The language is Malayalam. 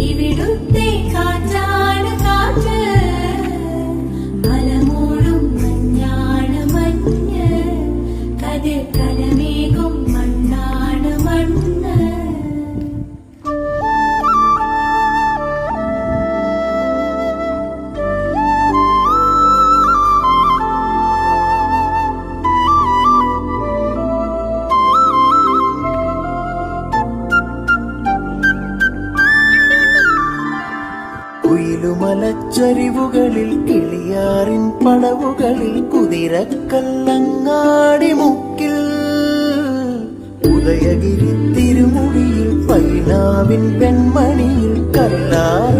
ഇവിടുത്തെ കാറ്റാണ് കാറ്റ്, മലമൂടും മഞ്ഞാണ് മഞ്ഞ്, കതിർ കലമേകും മണ്ണാണ് മണ്ണ്. കുയിലുമലച്ചരിവുകളിൽ കിളിയാറിൻ പടവുകളിൽ കുതിരക്കല്ലങ്ങാടി മുക്കിൽ ഉദയഗിരി തിരുമുടിയിൽ പൈനാവിൻ പെൺമണിയിൽ കല്ലാർ